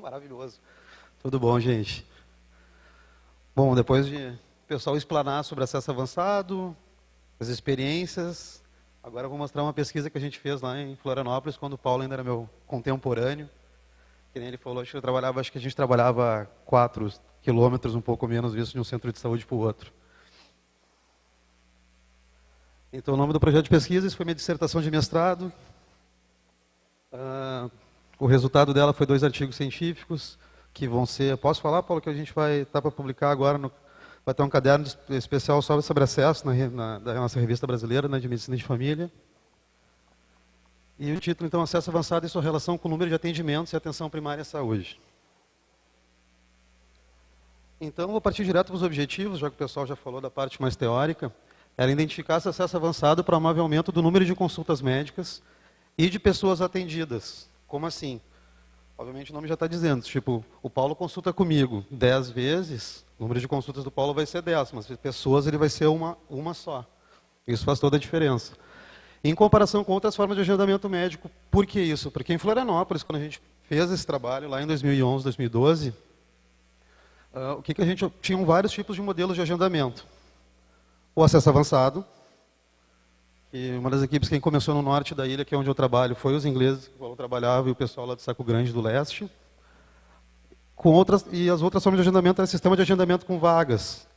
Maravilhoso. Tudo bom, gente? Bom, depois de o pessoal explanar sobre acesso avançado, as experiências, agora eu vou mostrar uma pesquisa que a gente fez lá em Florianópolis, quando o Paulo ainda era meu contemporâneo. Que nem ele falou, acho que a gente trabalhava 4 quilômetros, um pouco menos, visto de um centro de saúde para o outro. Então, o nome do projeto de pesquisa, isso foi minha dissertação de mestrado. O resultado dela foi 2 artigos científicos, que vão ser... Posso falar, Paulo, que a gente vai estar para publicar agora, vai ter um caderno especial só sobre acesso da nossa revista brasileira, né, de medicina de família. E o título, então, Acesso Avançado e sua relação com o número de atendimentos e atenção primária à saúde. Então, vou partir direto para os objetivos, já que o pessoal já falou da parte mais teórica. Era identificar esse acesso avançado para promover o aumento do número de consultas médicas e de pessoas atendidas. Como assim? Obviamente o nome já está dizendo, tipo, o Paulo consulta comigo 10 vezes, o número de consultas do Paulo vai ser 10, mas pessoas ele vai ser uma só. Isso faz toda a diferença. Em comparação com outras formas de agendamento médico, por que isso? Porque em Florianópolis, quando a gente fez esse trabalho, lá em 2011, 2012, o que a gente tinha vários tipos de modelos de agendamento. O acesso avançado, que uma das equipes que começou no norte da ilha, que é onde eu trabalho, foi os ingleses que eu trabalhava e o pessoal lá do Saco Grande do Leste. E as outras formas de agendamento era sistema de agendamento com vagas.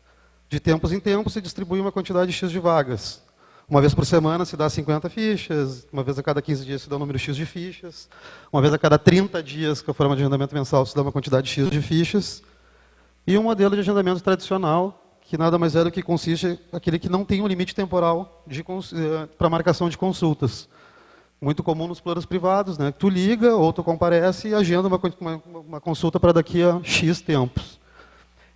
De tempos em tempos se distribui uma quantidade X de vagas. Uma vez por semana se dá 50 fichas, uma vez a cada 15 dias se dá um número X de fichas, uma vez a cada 30 dias, com a forma de agendamento mensal, se dá uma quantidade X de fichas. E um modelo de agendamento tradicional, que nada mais é do que consiste aquele que não tem um limite temporal para marcação de consultas. Muito comum nos planos privados, né? Tu liga ou tu comparece e agenda uma consulta para daqui a X tempos.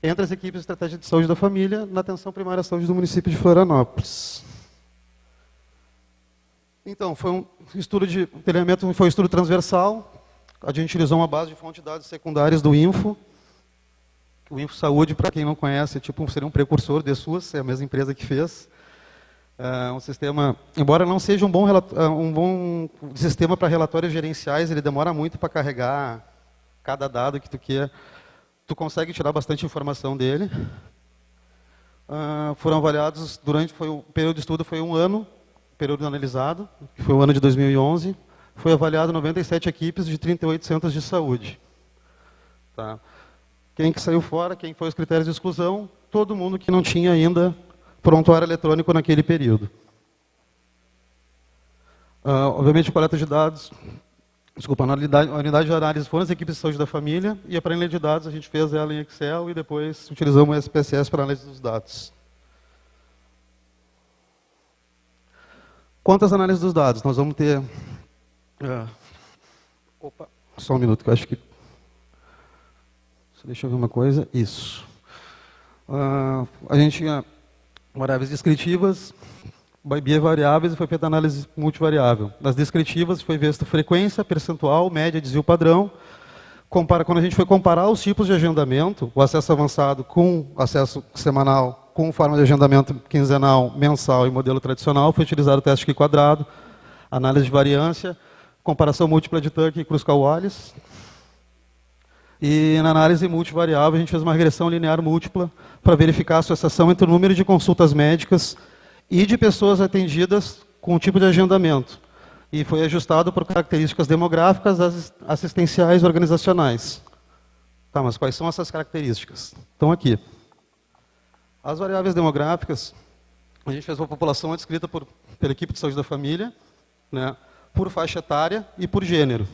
Entre as equipes de estratégia de saúde da família, na atenção primária à saúde do município de Florianópolis. Então, foi um estudo de treinamento, foi um estudo transversal. A gente utilizou uma base de fonte de dados secundárias do Info. O Info Saúde, para quem não conhece, seria um precursor de SUS, é a mesma empresa que fez. Um sistema, embora não seja um bom sistema para relatórios gerenciais, ele demora muito para carregar cada dado que tu quer. Tu consegue tirar bastante informação dele. Foram avaliados o período de estudo foi 1 ano, período analisado, que foi o ano de 2011. Foi avaliado 97 equipes de 38 centros de saúde. Tá. Quem que saiu fora, quem foi os critérios de exclusão, todo mundo que não tinha ainda prontuário eletrônico naquele período. Obviamente, coleta de dados, a unidade de análise foram as equipes de saúde da família, e a planilha de dados a gente fez ela em Excel e depois utilizamos o SPSS para análise dos dados. Quantas análises dos dados? Nós vamos ter... Opa, só um minuto, que eu acho que... Deixa eu ver uma coisa. Isso. A gente tinha variáveis descritivas, bivariáveis e foi feita análise multivariável. Nas descritivas foi visto frequência, percentual, média, desvio padrão. Quando a gente foi comparar os tipos de agendamento, o acesso avançado com acesso semanal, com forma de agendamento quinzenal, mensal e modelo tradicional, foi utilizado o teste Q quadrado, análise de variância, comparação múltipla de Tuck e Kruskal-Wallis. E na análise multivariável, a gente fez uma regressão linear múltipla para verificar a associação entre o número de consultas médicas e de pessoas atendidas com o tipo de agendamento. E foi ajustado por características demográficas, assistenciais e organizacionais. Tá, mas quais são essas características? Estão aqui. As variáveis demográficas, a gente fez uma população descrita pela equipe de saúde da família, né, por faixa etária e por gênero.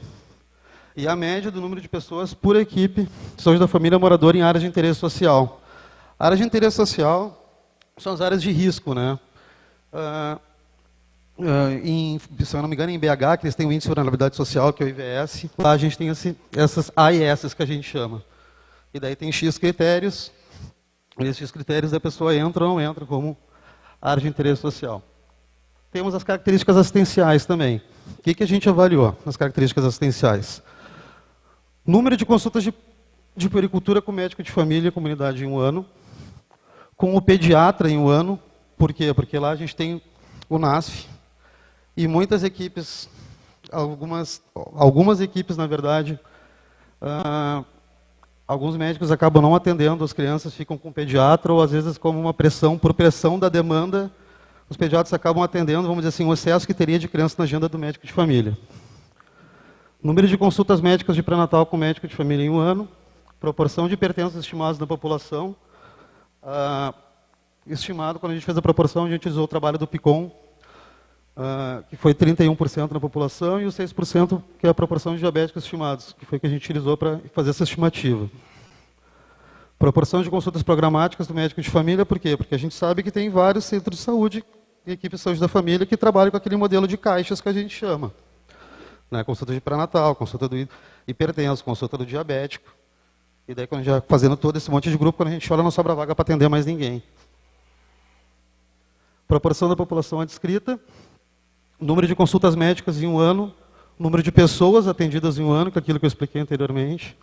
E a média do número de pessoas por equipe de saúde da família moradora em áreas de interesse social. Áreas de interesse social são as áreas de risco, né? Se eu não me engano, em BH, que eles têm o Índice de Vulnerabilidade Social, que é o IVS, lá a gente tem essas AIS que a gente chama. E daí tem X critérios, e esses critérios a pessoa entra ou não entra como área de interesse social. Temos as características assistenciais também. O que a gente avaliou nas características assistenciais? Número de consultas de puericultura com médico de família e comunidade em 1 ano, com o pediatra em 1 ano. Por quê? Porque lá a gente tem o NASF e muitas equipes, algumas equipes, na verdade, Alguns médicos acabam não atendendo, as crianças ficam com o pediatra, ou às vezes como uma pressão, por pressão da demanda, os pediatras acabam atendendo, vamos dizer assim, o excesso que teria de criança na agenda do médico de família. Número de consultas médicas de pré-natal com médico de família em um ano, proporção de hipertensos estimados na população, estimado, quando a gente fez a proporção, a gente usou o trabalho do PICOM, que foi 31% na população, e os 6% que é a proporção de diabéticos estimados, que foi que a gente utilizou para fazer essa estimativa. Proporção de consultas programáticas do médico de família, por quê? Porque a gente sabe que tem vários centros de saúde e equipes de saúde da família que trabalham com aquele modelo de caixas que a gente chama. Né? Consulta de pré-natal, consulta do hipertenso, consulta do diabético. E daí, quando a gente já fazendo todo esse monte de grupo, quando a gente olha, não sobra vaga para atender mais ninguém. Proporção da população adscrita, número de consultas médicas em um ano, número de pessoas atendidas em um ano, que é aquilo que eu expliquei anteriormente,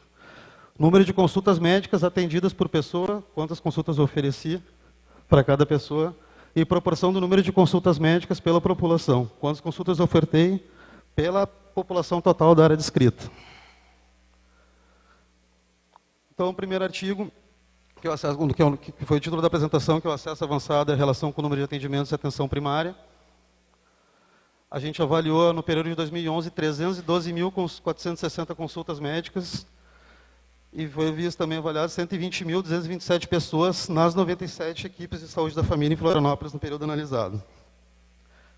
número de consultas médicas atendidas por pessoa, quantas consultas eu ofereci para cada pessoa, e proporção do número de consultas médicas pela população, quantas consultas eu ofertei pela população total da área descrita. Então, o primeiro artigo, que foi o título da apresentação, que é o acesso avançado em relação com o número de atendimentos e atenção primária. A gente avaliou, no período de 2011, 312.460 consultas médicas e foi visto também avaliado 120.227 pessoas nas 97 equipes de saúde da família em Florianópolis no período analisado.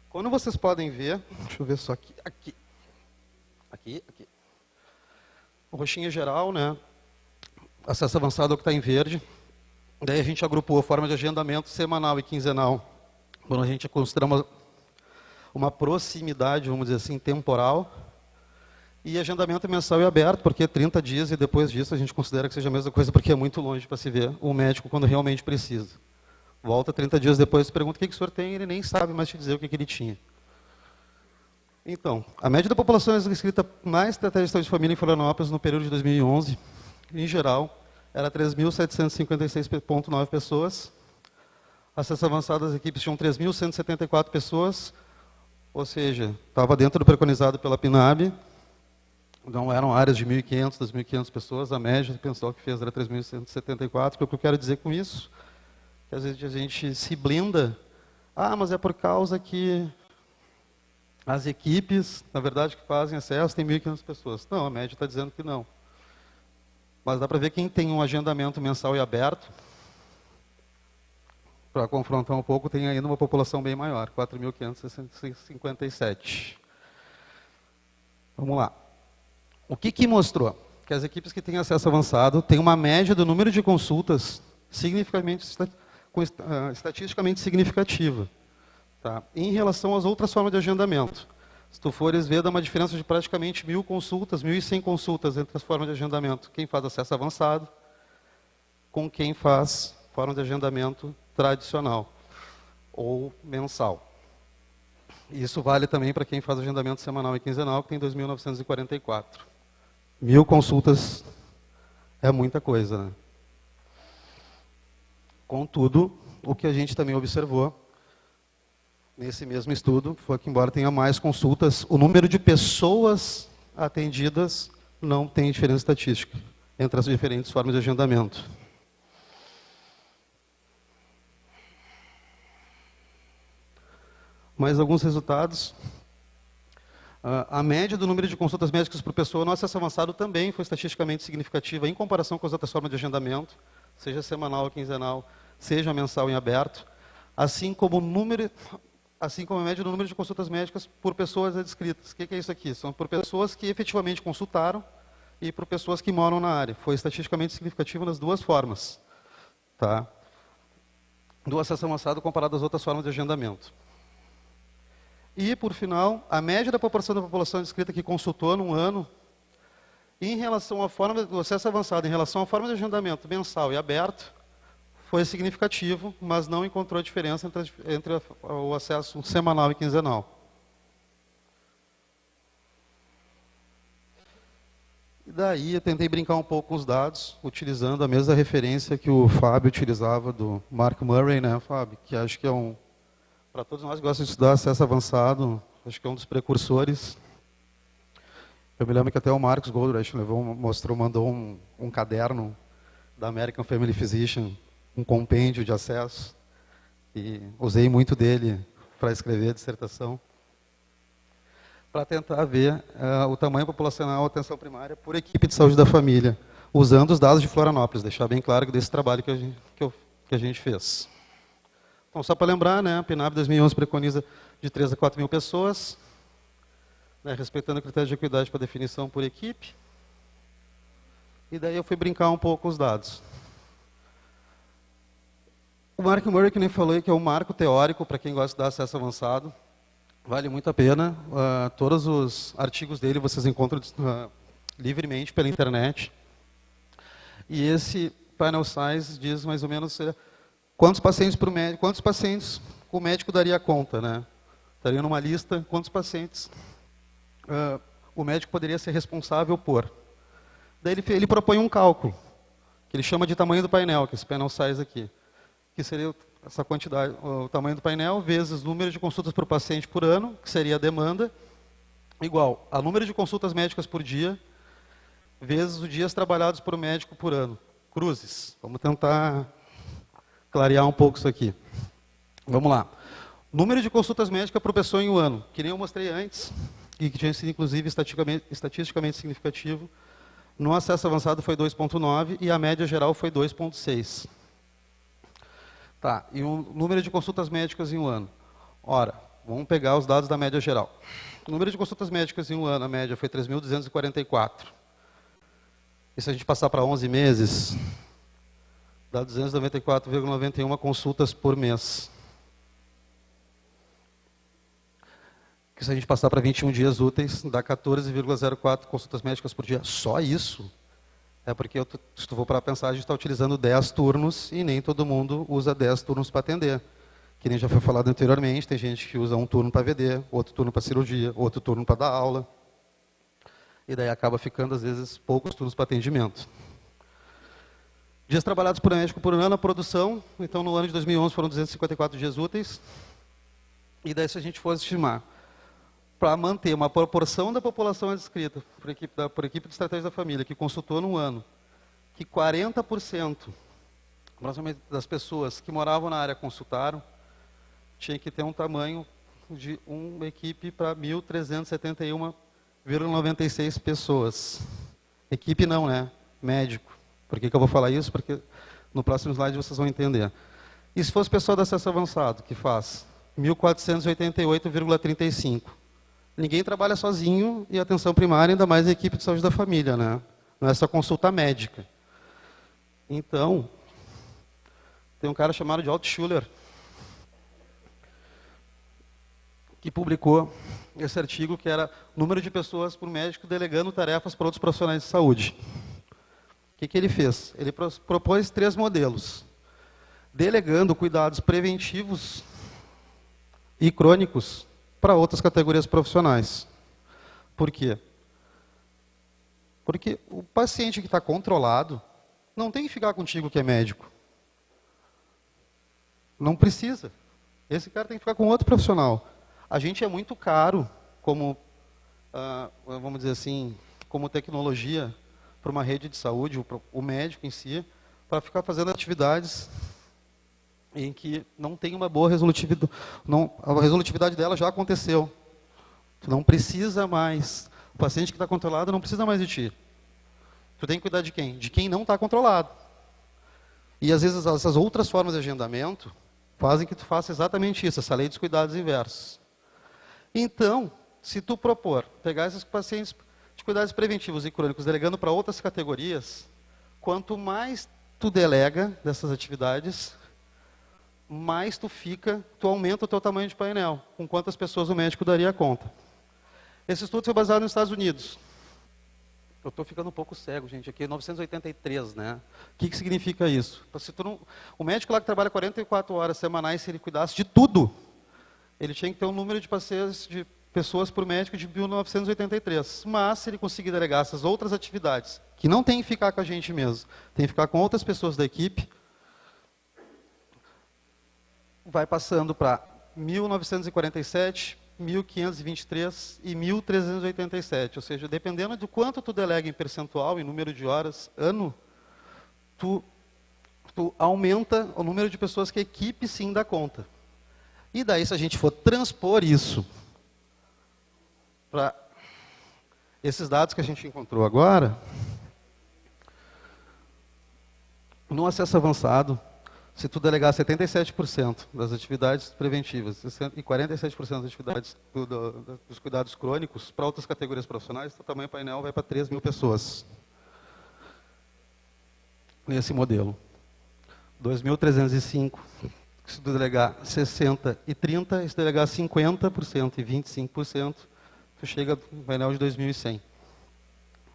Quando vocês podem ver, deixa eu ver só aqui. O roxinho é geral, né? Acesso avançado é o que está em verde. Daí a gente agrupou a forma de agendamento semanal e quinzenal. Quando a gente considera uma proximidade, vamos dizer assim, temporal. E agendamento mensal e aberto, porque 30 dias e depois disso a gente considera que seja a mesma coisa, porque é muito longe para se ver o médico quando realmente precisa. Volta 30 dias depois, pergunta o que o senhor tem, ele nem sabe mais te dizer o que ele tinha. Então, a média da população inscrita na estratégia de saúde de família em Florianópolis no período de 2011, em geral, era 3.756,9 pessoas. Acesso avançado, as equipes tinham 3.174 pessoas, ou seja, estava dentro do preconizado pela PNAB. Não eram áreas de 1.500, 2.500 pessoas, a média, o pessoal que fez era 3.174. O que eu quero dizer com isso? Que às vezes a gente se blinda. Mas é por causa que as equipes, na verdade, que fazem acesso, tem 1.500 pessoas. Não, a média está dizendo que não. Mas dá para ver quem tem um agendamento mensal e aberto, para confrontar um pouco, tem ainda uma população bem maior, 4.557. Vamos lá. O que mostrou? Que as equipes que têm acesso avançado têm uma média do número de consultas estatisticamente significativa, tá? Em relação às outras formas de agendamento. Se tu fores ver, dá uma diferença de praticamente 1.000 consultas, 1.100 consultas entre as formas de agendamento. Quem faz acesso avançado com quem faz forma de agendamento tradicional ou mensal. Isso vale também para quem faz agendamento semanal e quinzenal, que tem 2.944. 1.000 consultas é muita coisa, né? Contudo, o que a gente também observou nesse mesmo estudo foi que, embora tenha mais consultas, o número de pessoas atendidas não tem diferença estatística entre as diferentes formas de agendamento. Mais alguns resultados. A média do número de consultas médicas por pessoa no acesso avançado também foi estatisticamente significativa em comparação com as outras formas de agendamento, seja semanal ou quinzenal, seja mensal em aberto, assim como a média do número de consultas médicas por pessoas adscritas. O que é isso aqui? São por pessoas que efetivamente consultaram e por pessoas que moram na área. Foi estatisticamente significativo nas duas formas, tá? Do acesso avançado comparado às outras formas de agendamento. E, por final, a média da proporção da população inscrita que consultou num ano, em relação à forma do acesso avançado, em relação à forma de agendamento mensal e aberto, foi significativo, mas não encontrou diferença entre o acesso semanal e quinzenal. E daí eu tentei brincar um pouco com os dados, utilizando a mesma referência que o Fábio utilizava do Mark Murray, né, Fábio? Que acho que é para todos nós que gostam de estudar acesso avançado, acho que é um dos precursores. Eu me lembro que até o Marcos Goldreich mandou um caderno da American Family Physician, um compêndio de acesso, e usei muito dele para escrever a dissertação, para tentar ver o tamanho populacional da atenção primária por equipe de saúde da família, usando os dados de Florianópolis, deixar bem claro desse trabalho que a gente fez. Então, só para lembrar, né, a PNAB 2011 preconiza de 3 a 4 mil pessoas, né, respeitando o critério de equidade para definição por equipe. E daí eu fui brincar um pouco com os dados. O Mark Murray, que nem falei, que é um marco teórico para quem gosta de dar acesso avançado, vale muito a pena. Todos os artigos dele vocês encontram livremente pela internet. E esse panel size diz mais ou menos quantos pacientes por médico, quantos pacientes o médico daria conta, né? Estaria numa lista quantos pacientes o médico poderia ser responsável por. Daí ele propõe um cálculo, que ele chama de tamanho do painel, que é esse panel size aqui, que seria essa quantidade, o tamanho do painel, vezes o número de consultas por paciente por ano, que seria a demanda, igual a número de consultas médicas por dia, vezes os dias trabalhados por médico por ano. Cruzes. Vamos tentar clarear um pouco isso aqui. Vamos lá. Número de consultas médicas por pessoa em um ano, que nem eu mostrei antes, e que tinha sido, inclusive, estatisticamente significativo. No acesso avançado foi 2,9 e a média geral foi 2,6. Tá, e o número de consultas médicas em um ano. Ora, vamos pegar os dados da média geral. O número de consultas médicas em um ano, a média foi 3.244. E se a gente passar para 11 meses, dá 294,91 consultas por mês. Que se a gente passar para 21 dias úteis, dá 14,04 consultas médicas por dia. Só isso? É porque, se tu for para pensar, a gente está utilizando 10 turnos e nem todo mundo usa 10 turnos para atender. Que nem já foi falado anteriormente, tem gente que usa um turno para VD, outro turno para cirurgia, outro turno para dar aula. E daí acaba ficando, às vezes, poucos turnos para atendimento. Dias trabalhados por médico por ano, a produção, então no ano de 2011 foram 254 dias úteis. E daí, se a gente fosse estimar, para manter uma proporção da população adscrita por equipe de estratégia da família, que consultou no ano, que 40% das pessoas que moravam na área consultaram, tinha que ter um tamanho de uma equipe para 1.371,96 pessoas. Equipe não, né? Médico. Por que eu vou falar isso? Porque no próximo slide vocês vão entender. E se fosse pessoa de acesso avançado, que faz 1.488,35. Ninguém trabalha sozinho e atenção primária, ainda mais a equipe de saúde da família, né? Não é só consulta médica. Então, tem um cara chamado de Altschuler, que publicou esse artigo, que era número de pessoas por médico delegando tarefas para outros profissionais de saúde. O que ele fez? Ele propôs 3 modelos. Delegando cuidados preventivos e crônicos para outras categorias profissionais. Por quê? Porque o paciente que está controlado não tem que ficar contigo que é médico. Não precisa. Esse cara tem que ficar com outro profissional. A gente é muito caro como, vamos dizer assim, como tecnologia para uma rede de saúde, o médico em si, para ficar fazendo atividades em que não tem uma boa resolutividade. A resolutividade dela já aconteceu. Tu não precisa mais. O paciente que está controlado não precisa mais de ti. Tu tem que cuidar de quem? De quem não está controlado. E às vezes essas outras formas de agendamento fazem que tu faça exatamente isso, essa lei dos cuidados inversos. Então, se tu propor pegar esses pacientes de cuidados preventivos e crônicos, delegando para outras categorias, quanto mais tu delega dessas atividades, mais tu aumenta o teu tamanho de painel, com quantas pessoas o médico daria conta. Esse estudo foi baseado nos Estados Unidos. Eu estou ficando um pouco cego, gente, aqui é 1983, né? O que significa isso? O médico lá que trabalha 44 horas semanais, se ele cuidasse de tudo, ele tinha que ter um número de pacientes, de pessoas por médico de 1983. Mas, se ele conseguir delegar essas outras atividades, que não tem que ficar com a gente mesmo, tem que ficar com outras pessoas da equipe, vai passando para 1947, 1.523 e 1.387. Ou seja, dependendo de quanto tu delega em percentual, em número de horas, ano, tu aumenta o número de pessoas que a equipe sim dá conta. E daí, se a gente for transpor isso para esses dados que a gente encontrou agora, no acesso avançado, se tu delegar 77% das atividades preventivas e 47% das atividades dos cuidados crônicos para outras categorias profissionais, o tamanho do painel vai para 3.000 pessoas. Nesse modelo. 2.305, se tu delegar 60 e 30, e se delegar 50% e 25%, tu chega no painel de 2.100.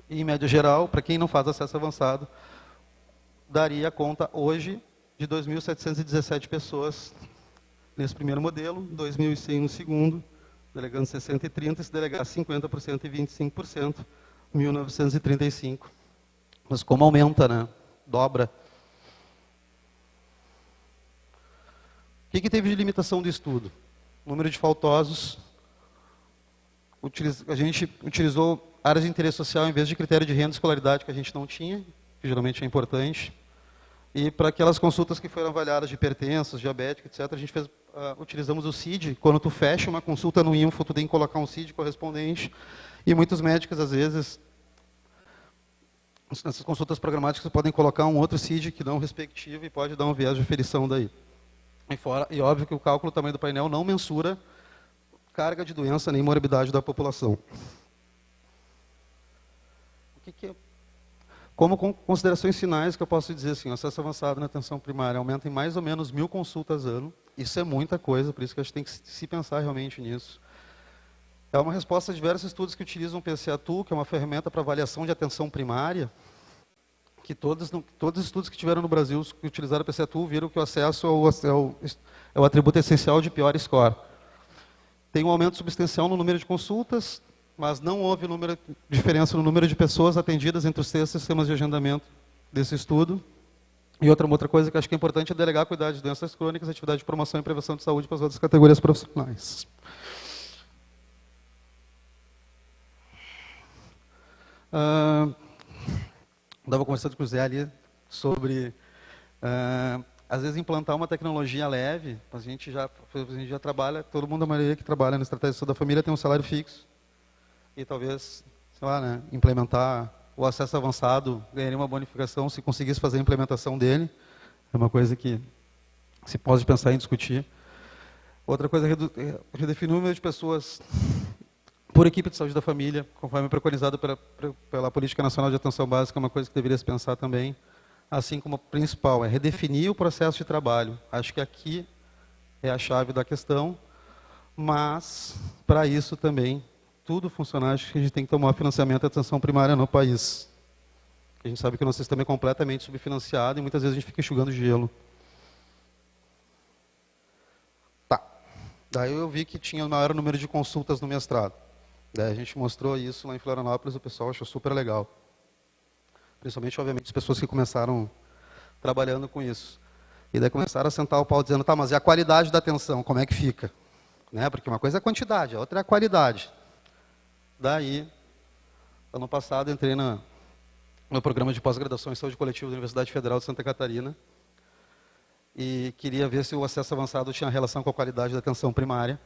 E, em média geral, para quem não faz acesso avançado, daria conta hoje de 2.717 pessoas nesse primeiro modelo, 2.100 no segundo, delegando 60 e 30, se delegar 50% e 25%, 1.935. Mas como aumenta, né? Dobra. O que teve de limitação do estudo? Número de faltosos. A gente utilizou áreas de interesse social em vez de critério de renda e escolaridade, que a gente não tinha, que geralmente é importante. E para aquelas consultas que foram avaliadas de hipertensos, diabéticos, etc., a gente utilizamos o CID. Quando tu fecha uma consulta no Info, tu tem que colocar um CID correspondente. E muitos médicos, às vezes, nessas consultas programáticas, podem colocar um outro CID que dá um respectivo e pode dar um viés de aferição daí. E óbvio que o cálculo do tamanho do painel não mensura carga de doença nem morbidade da população. Como considerações finais que eu posso dizer assim, o acesso avançado na atenção primária aumenta em mais ou menos 1.000 consultas ano. Isso é muita coisa, por isso que a gente tem que se pensar realmente nisso. É uma resposta a diversos estudos que utilizam o PCA-TU, que é uma ferramenta para avaliação de atenção primária, que todos os estudos que tiveram no Brasil que utilizaram o PCA-TU viram que o acesso é o atributo essencial de pior score. Tem um aumento substancial no número de consultas, mas não houve diferença no número de pessoas atendidas entre os 3 sistemas de agendamento desse estudo. E outra coisa que acho que é importante é delegar cuidado de doenças crônicas, atividade de promoção e prevenção de saúde para as outras categorias profissionais. Estava conversando com o Zé ali sobre, às vezes, implantar uma tecnologia leve. A gente já trabalha, todo mundo, a maioria que trabalha na estratégia de saúde da família tem um salário fixo. E talvez, sei lá, né, implementar o acesso avançado, ganharia uma bonificação se conseguisse fazer a implementação dele. É uma coisa que se pode pensar em discutir. Outra coisa é redefinir o número de pessoas por equipe de saúde da família, conforme preconizado pela Política Nacional de Atenção Básica, é uma coisa que deveria se pensar também. Assim como a principal é redefinir o processo de trabalho. Acho que aqui é a chave da questão, mas, para isso também, tudo funcionar, acho que a gente tem que tomar financiamento da atenção primária no país. A gente sabe que o nosso sistema é completamente subfinanciado e muitas vezes a gente fica enxugando gelo. Tá. Daí eu vi que tinha o maior número de consultas no mestrado. Daí a gente mostrou isso lá em Florianópolis, o pessoal achou super legal. Principalmente, obviamente, as pessoas que começaram trabalhando com isso. E daí começaram a sentar o pau dizendo, tá, mas e a qualidade da atenção, como é que fica? Né? Porque uma coisa é a quantidade, a outra é a qualidade. Daí, ano passado, entrei no programa de pós-graduação em saúde coletiva da Universidade Federal de Santa Catarina e queria ver se o acesso avançado tinha relação com a qualidade da atenção primária.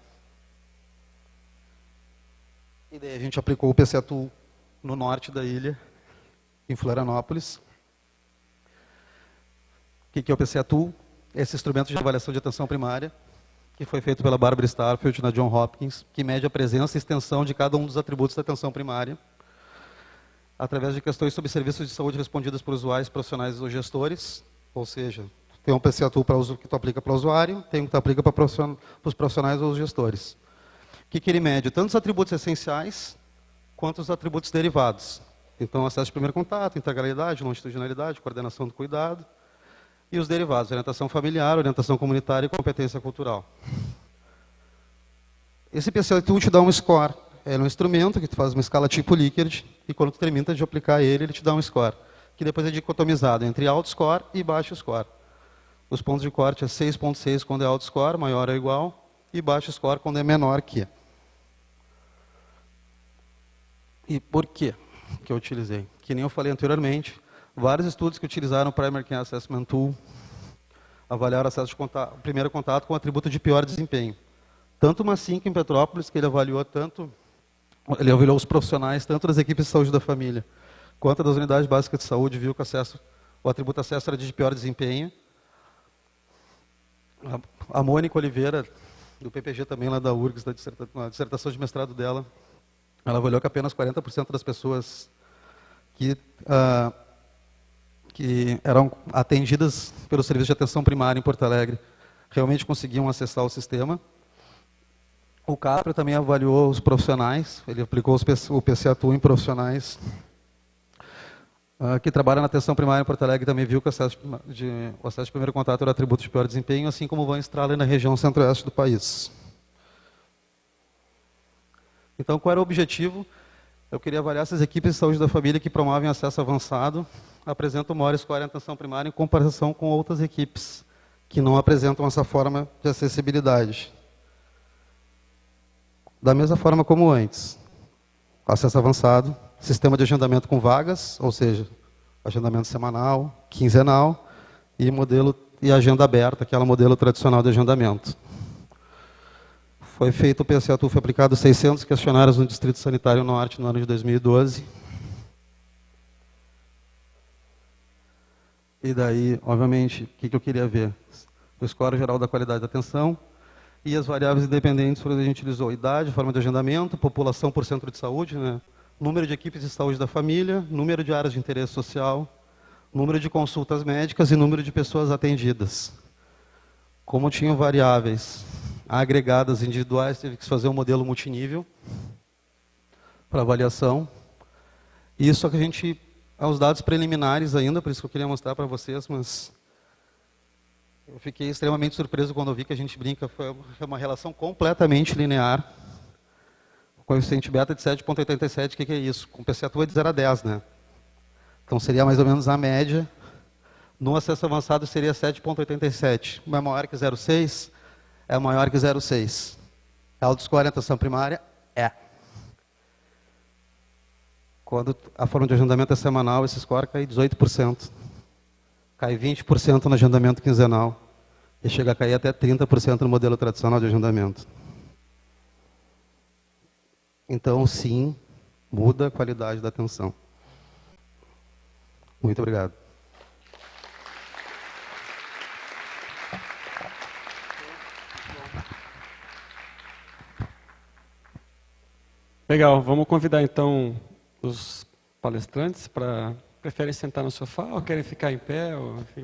E daí a gente aplicou o PCA-TU no norte da ilha, em Florianópolis. O que é o PCA-TU? Esse instrumento de avaliação de atenção primária, que foi feito pela Barbara Starfield na Johns Hopkins, que mede a presença e extensão de cada um dos atributos da atenção primária, através de questões sobre serviços de saúde respondidas por usuários, profissionais ou gestores. Ou seja, tem um PCA-TU que tu aplica para o usuário, tem um que tu aplica para os profissionais ou os gestores. O que ele mede? Tanto os atributos essenciais, quanto os atributos derivados. Então, acesso de primeiro contato, integralidade, longitudinalidade, coordenação do cuidado, e os derivados, orientação familiar, orientação comunitária e competência cultural. Esse PCA-TU te dá um score. É um instrumento que tu faz uma escala tipo Likert, e quando tu termina de aplicar ele te dá um score, que depois é dicotomizado entre alto score e baixo score. Os pontos de corte é 6.6 quando é alto score, maior ou igual, e baixo score quando é menor que. E por quê que eu utilizei? Que nem eu falei anteriormente, vários estudos que utilizaram o Primary Key Assessment Tool avaliaram o primeiro contato com o atributo de pior desempenho. Tanto o Macinco em Petrópolis, que ele avaliou os profissionais, tanto das equipes de saúde da família, quanto das unidades básicas de saúde, viu que o atributo acesso era de pior desempenho. A Mônica Oliveira, do PPG também, lá da URGS, na dissertação de mestrado dela, ela avaliou que apenas 40% das pessoas que eram atendidas pelo serviço de atenção primária em Porto Alegre realmente conseguiam acessar o sistema. O CAPRA também avaliou os profissionais, ele aplicou o PCA-TU em profissionais que trabalham na atenção primária em Porto Alegre, também viu que o acesso de primeiro contato era atributo de pior desempenho, assim como o Van Strahlen na região centro-oeste do país. Então, qual era o objetivo? Eu queria avaliar essas equipes de saúde da família que promovem acesso avançado, apresentam maior score em atenção primária em comparação com outras equipes que não apresentam essa forma de acessibilidade. Da mesma forma como antes. Acesso avançado, sistema de agendamento com vagas, ou seja, agendamento semanal, quinzenal, e agenda aberta, que é o modelo tradicional de agendamento. Foi feito o PCA-TU, foi aplicado 600 questionários no Distrito Sanitário Norte no ano de 2012. E daí, obviamente, o que eu queria ver? O score geral da qualidade da atenção e as variáveis independentes que a gente utilizou. Idade, forma de agendamento, população por centro de saúde, né? Número de equipes de saúde da família, número de áreas de interesse social, número de consultas médicas e número de pessoas atendidas. Como tinham variáveis agregadas individuais, teve que fazer um modelo multinível para avaliação. Isso que a gente, aos dados preliminares ainda, por isso que eu queria mostrar para vocês, mas eu fiquei extremamente surpreso quando eu vi que a gente brinca, foi uma relação completamente linear. O coeficiente beta de 7,87, o que é isso? Com PCA-TU é de 0 a 10, né? Então seria mais ou menos a média. No acesso avançado seria 7,87. É maior que 0,6? É maior que 0,6. É alto score em atenção primária? É. Quando a forma de agendamento é semanal, esse score cai 18%. Cai 20% no agendamento quinzenal. E chega a cair até 30% no modelo tradicional de agendamento. Então, sim, muda a qualidade da atenção. Muito obrigado. Legal, vamos convidar então os palestrantes para... Preferem sentar no sofá ou querem ficar em pé? Ou, enfim.